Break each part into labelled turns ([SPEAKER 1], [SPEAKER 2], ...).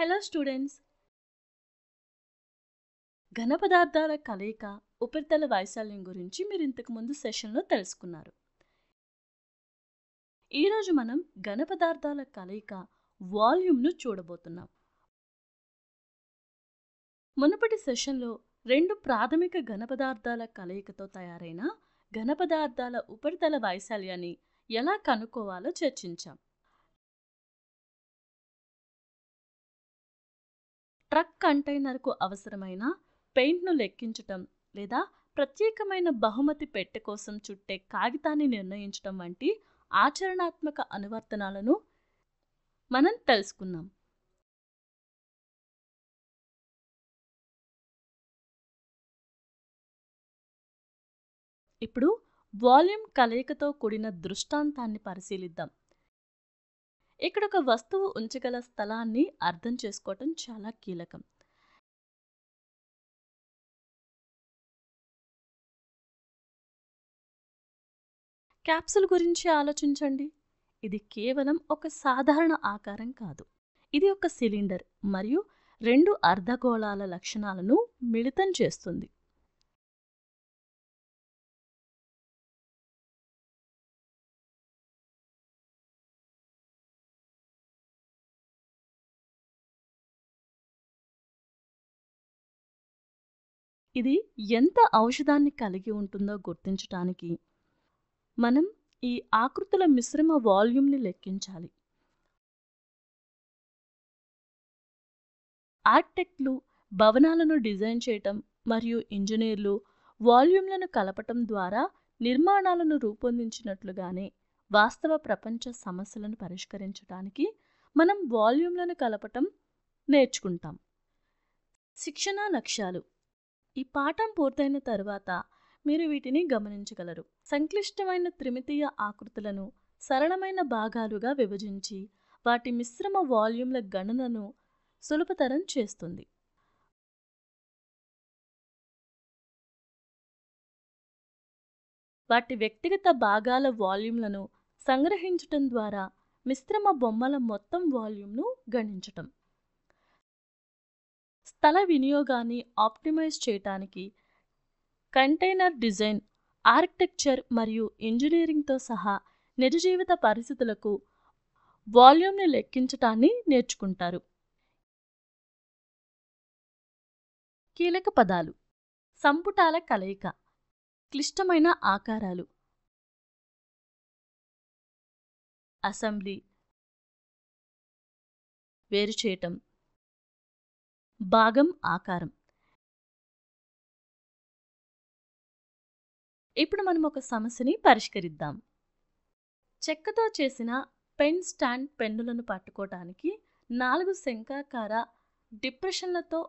[SPEAKER 1] Hello students, ఘన పదార్థాల కలయిక ఉపరితల వైశాల్యం గురించి మీరు ఇంతకు ముందు సెషన్లో తెలుసుకున్నారు. ఈరోజు మనం ఘన పదార్థాల కలయిక వాల్యూమ్ను చూడబోతున్నాం. మునుపటి సెషన్లో రెండు ప్రాథమిక ఘన పదార్థాల కలయికతో తయారైన ఘన పదార్థాల ఉపరితల వైశాల్యాన్ని ఎలా కనుక్కోవాలో చర్చించాం. ట్రక్ కంటైనర్కు అవసరమైన పెయింట్ను లెక్కించటం లేదా ప్రత్యేకమైన బహుమతి పెట్టె కోసం చుట్టే కాగితాన్ని నిర్ణయించటం వంటి ఆచరణాత్మక అనువర్తనాలను మనం తెలుసుకున్నాం. ఇప్పుడు వాల్యూమ్ కలయికతో కూడిన దృష్టాంతాన్ని పరిశీలిద్దాం. ఇక్కడ ఒక వస్తువు ఉంచగల స్థలాన్ని అర్థం చేసుకోవటం చాలా కీలకం. క్యాప్సూల్ గురించి ఆలోచించండి. ఇది కేవలం ఒక సాధారణ ఆకారం కాదు. ఇది ఒక సిలిండర్ మరియు రెండు అర్ధగోళాల లక్షణాలను మిళితం చేస్తుంది. ఇది ఎంత ఔషధాన్ని కలిగి ఉంటుందో గుర్తించటానికి మనం ఈ ఆకృతుల మిశ్రమ వాల్యూమ్ని లెక్కించాలి. ఆర్కిటెక్ట్లు భవనాలను డిజైన్ చేయటం మరియు ఇంజనీర్లు వాల్యూమ్లను కలపటం ద్వారా నిర్మాణాలను రూపొందించినట్లుగానే వాస్తవ ప్రపంచ సమస్యలను పరిష్కరించడానికి మనం వాల్యూమ్లను కలపటం నేర్చుకుంటాం. శిక్షణా లక్ష్యాలు. ఈ పాఠం పూర్తయిన తరువాత మీరు వీటిని గమనించగలరు. సంక్లిష్టమైన త్రిమితీయ ఆకృతులను సరళమైన భాగాలుగా విభజించి వాటి మిశ్రమ వాల్యూమ్ల గణనను సులభతరం చేస్తుంది. వాటి వ్యక్తిగత భాగాల వాల్యూమ్లను సంగ్రహించటం ద్వారా మిశ్రమ బొమ్మల మొత్తం వాల్యూమ్ను గణించటం. స్థల వినియోగాన్ని ఆప్టిమైజ్ చేయటానికి కంటైనర్ డిజైన్, ఆర్కిటెక్చర్ మరియు ఇంజనీరింగ్తో సహా నిజ జీవిత పరిస్థితులకు వాల్యూమ్ని లెక్కించటాన్ని నేర్చుకుంటారు. కీలక పదాలు: సంపుటాల కలయిక, క్లిష్టమైన ఆకారాలు, అసెంబ్లీ, వేరుచేయటం, భాగం ఆకారం. ఇప్పుడు మనం ఒక సమస్యని పరిష్కరిద్దాం. చెక్కతో చేసిన పెన్ స్టాండ్ పెన్నులను పట్టుకోవటానికి 4 శంఖాకార డిప్రెషన్లతో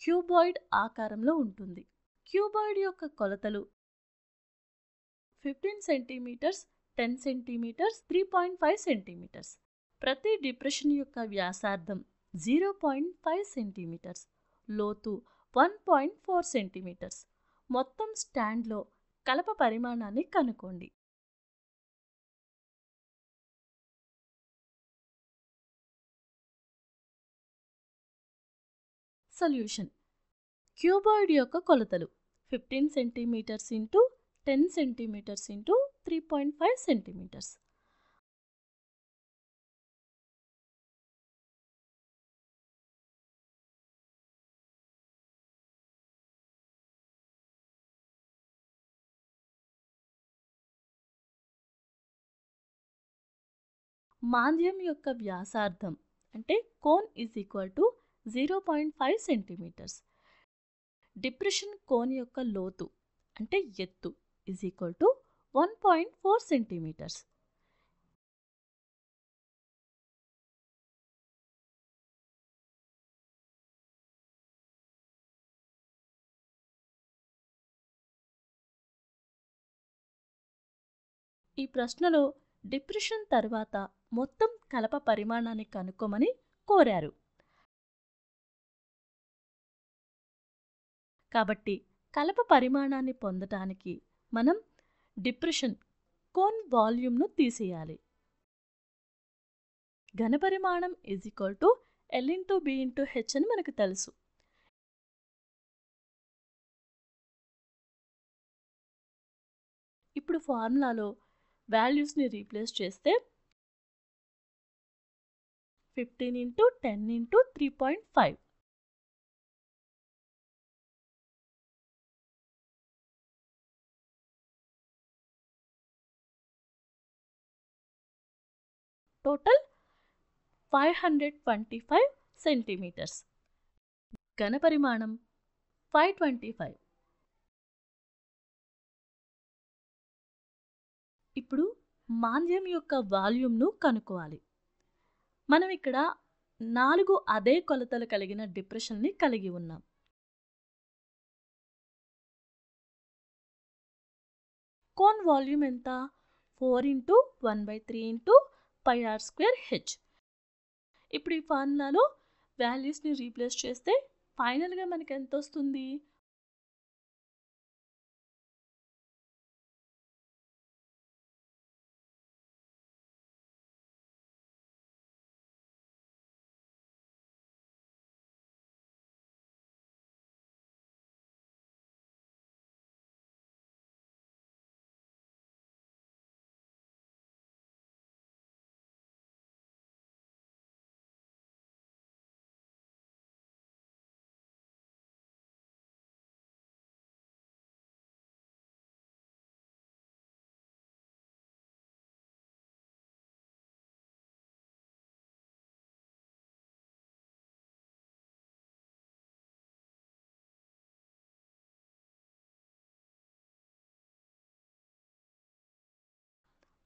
[SPEAKER 1] క్యూబాయిడ్ ఆకారంలో ఉంటుంది. క్యూబాయిడ్ యొక్క కొలతలు 15 సెంటీమీటర్స్, 10 సెంటీమీటర్స్, 3.5 సెంటీమీటర్స్. ప్రతి డిప్రెషన్ యొక్క వ్యాసార్థం 0.5 సెంటీమీటర్స్, లోతు 1.4 సెంటీమీటర్స్. మొత్తం స్టాండ్లో కలప పరిమాణాన్ని కనుక్కోండి. సొల్యూషన్. క్యూబాయిడ్ యొక్క కొలతలు 15 centimetres into 10 centimetres into 3.5 centimetres. మాధ్యం యొక్క వ్యాసార్థం అంటే cone is equal to 0.5 centimetres. Depression cone యొక్క లోతు అంటే ఎత్తు ఈజ్ ఈక్వల్ టు 1.4 సెంటీమీటర్స్. ఈ ప్రశ్నలో డిప్రెషన్ తర్వాత మొత్తం కలప పరిమాణాన్ని కనుక్కోమని కోరారు. కాబట్టి కలప పరిమాణాన్ని పొందటానికి మనం డిప్రెషన్ కోన్ వాల్యూమ్ను తీసేయాలి. ఘనపరిమాణం is equal to L into B into H అని మనకు తెలుసు. ఇప్పుడు ఫార్ములాలో వాల్యూస్ని రీప్లేస్ చేస్తే 15 ఇంటూ 10 ఇంటూ 3.5. Total 525 centimetres. ఘనపరిమాణం 525. ఇప్పుడు మాంద్యం యొక్క వాల్యూమ్ను కనుక్కోవాలి. మనం ఇక్కడ 4 అదే కొలతలు కలిగిన డిప్రెషన్ని కలిగి ఉన్నాం. కోన్ వాల్యూమ్ ఎంత? 4 ఇంటూ 1/3 ఇంటూ πr²h. ఇప్పుడు ఈ ఫార్ములాలో వాల్యూస్ని రీప్లేస్ చేస్తే ఫైనల్గా మనకి ఎంత వస్తుంది?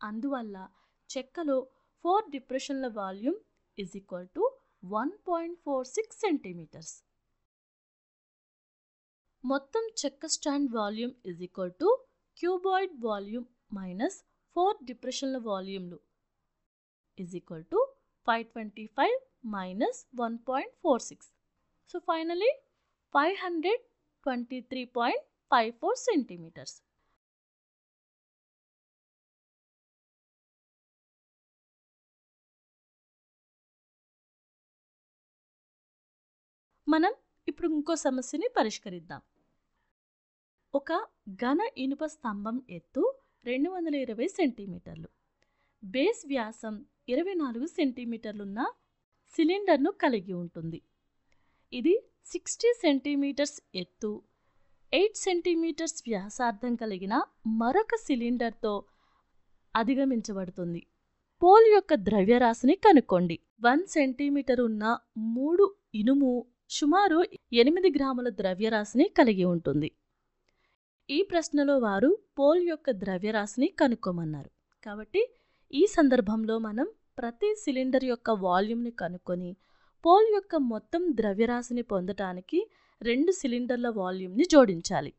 [SPEAKER 1] అందువల్ల చెక్కలో 4 డిప్రెషన్ల volume is equal to 1.46 centimetres. మొత్తం చెక్క stand volume is equal to cuboid volume minus 4 డిప్రెషన్ల వాల్యూమ్లు is equal to 525 minus 1.46. So finally 523.54 centimetres. మనం ఇప్పుడు ఇంకో సమస్యని పరిష్కరిద్దాం. ఒక ఘన ఇనుప స్తంభం ఎత్తు 220 సెంటీమీటర్లు, బేస్ వ్యాసం 24 సెంటీమీటర్లున్న సిలిండర్ను కలిగి ఉంటుంది. ఇది 60 సెంటీమీటర్స్ ఎత్తు, 8 సెంటీమీటర్స్ వ్యాసార్థం కలిగిన మరొక సిలిండర్తో అధిగమించబడుతుంది. పోల్ యొక్క ద్రవ్యరాశిని కనుక్కోండి. 1 సెంటీమీటర్ ఉన్న 3 ఇనుము సుమారు 8 గ్రాముల ద్రవ్యరాశిని కలిగి ఉంటుంది. ఈ ప్రశ్నలో వారు పోల్ యొక్క ద్రవ్యరాశిని కనుక్కోమన్నారు. కాబట్టి ఈ సందర్భంలో మనం ప్రతి సిలిండర్ యొక్క వాల్యూమ్ని కనుక్కొని పోల్ యొక్క మొత్తం ద్రవ్యరాశిని పొందటానికి 2 సిలిండర్ల వాల్యూమ్ని జోడించాలి.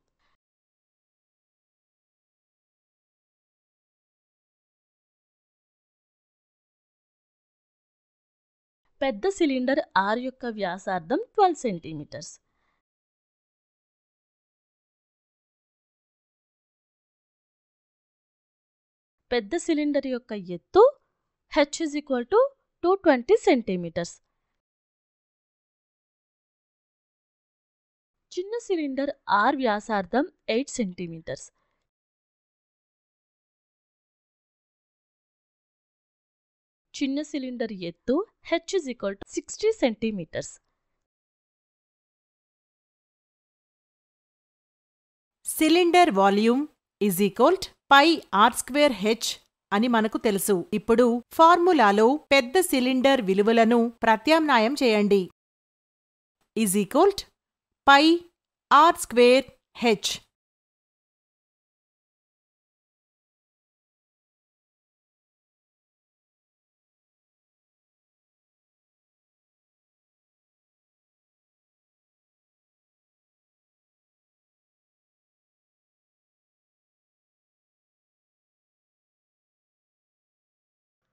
[SPEAKER 1] పెద్ద సిలిండర్ R యొక్క వ్యాసార్థం 12 సెంటీమీటర్స్. పెద్ద సిలిండర్ యొక్క ఎత్తు h = 220 సెంటీమీటర్స్. చిన్న సిలిండర్ R వ్యాసార్థం 8 సెంటీమీటర్స్. చిన్న సిలిండర్ ఎత్తు h = 60 centimetres.
[SPEAKER 2] Cylinder volume = πr²h అని మనకు తెలుసు. ఇప్పుడు ఫార్ములాలో పెద్ద సిలిండర్ విలువలను ప్రత్యామ్నాయం చేయండి. πr²h.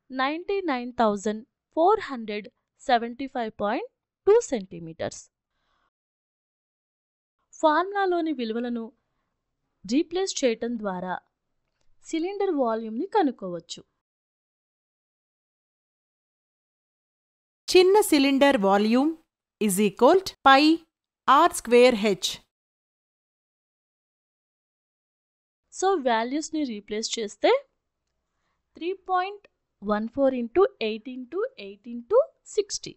[SPEAKER 1] $99,475.2 సెంటీమీటర్స్. ఫార్ములాలోని విలువలను రీప్లేస్ చేయటం ద్వారా సిలిండర్ వాల్యూమ్ని కనుక్కోవచ్చు.
[SPEAKER 2] చిన్న cylinder volume is equal pi r square h.
[SPEAKER 1] So వాల్యూస్ని రీప్లేస్ చేస్తే 3.14 into 8 into 8 into 60.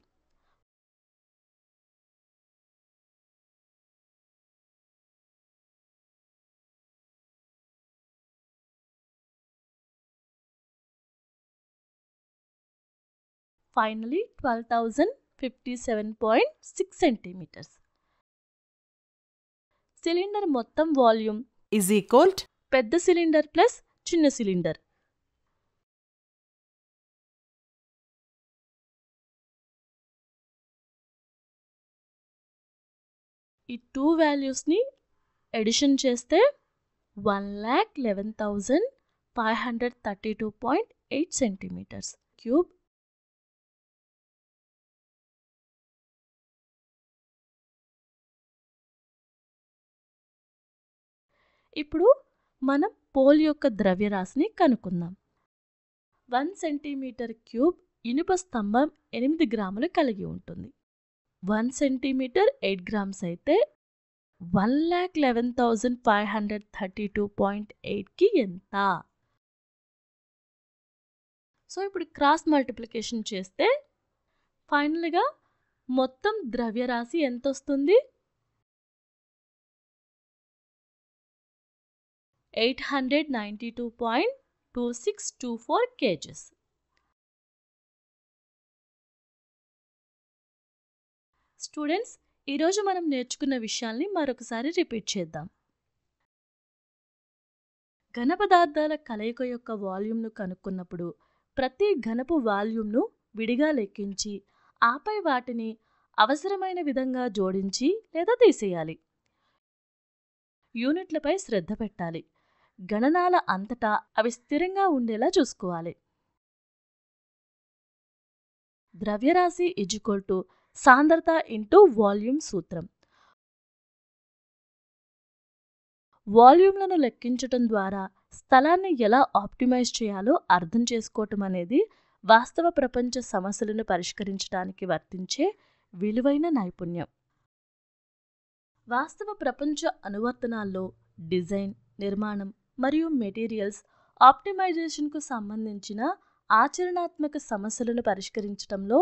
[SPEAKER 1] Finally, 12,057.6 centimeters. సిలిండర్ మొత్తం వాల్యూమ్
[SPEAKER 2] ఈజ్ ఈక్వల్
[SPEAKER 1] పెద్ద సిలిండర్ ప్లస్ చిన్న సిలిండర్. ఈ టూ వాల్యూస్ని ఎడిషన్ చేస్తే 1,11,532.8 సెంటీమీటర్స్ క్యూబ్. ఇప్పుడు మనం పోల్ యొక్క ద్రవ్యరాశిని కనుక్కుందాం. 1 సెంటీమీటర్ క్యూబ్ ఇనుప స్తంభం 8 గ్రాములు కలిగి ఉంటుంది. 1 సెంటీమీటర్ 8 గ్రామ్స్ అయితే 1,11,532.8కి ఎంత? సో ఇప్పుడు క్రాస్ మల్టిప్లికేషన్ చేస్తే ఫైనల్గా మొత్తం ద్రవ్యరాశి ఎంత వస్తుంది? 892.2624 kgs. స్టూడెంట్స్, ఈరోజు మనం నేర్చుకున్న విషయాల్ని మరొకసారి రిపీట్ చేద్దాం. ఘన పదార్థాల కలయిక యొక్క వాల్యూమ్ను కనుక్కున్నప్పుడు ప్రతి ఘనపు వాల్యూమ్ను విడిగా లెక్కించి ఆపై వాటిని అవసరమైన విధంగా జోడించి లేదా తీసేయాలి. యూనిట్లపై శ్రద్ధ పెట్టాలి. గణనాల అంతటా అవి స్థిరంగా ఉండేలా చూసుకోవాలి. ద్రవ్యరాశి ఈక్వల్ టు సాంద్రత ఇంటూ వాల్యూమ్ సూత్రం. వాల్యూమ్లను లెక్కించటం ద్వారా స్థలాన్ని ఎలా ఆప్టిమైజ్ చేయాలో అర్థం చేసుకోవటం అనేది వాస్తవ ప్రపంచ సమస్యలను పరిష్కరించడానికి వర్తించే విలువైన నైపుణ్యం. వాస్తవ ప్రపంచ అనువర్తనాల్లో డిజైన్, నిర్మాణం మరియు మెటీరియల్స్ ఆప్టిమైజేషన్కు సంబంధించిన ఆచరణాత్మక సమస్యలను పరిష్కరించడంలో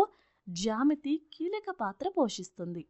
[SPEAKER 1] జ్యామితి కీలక పాత్ర పోషిస్తుంది.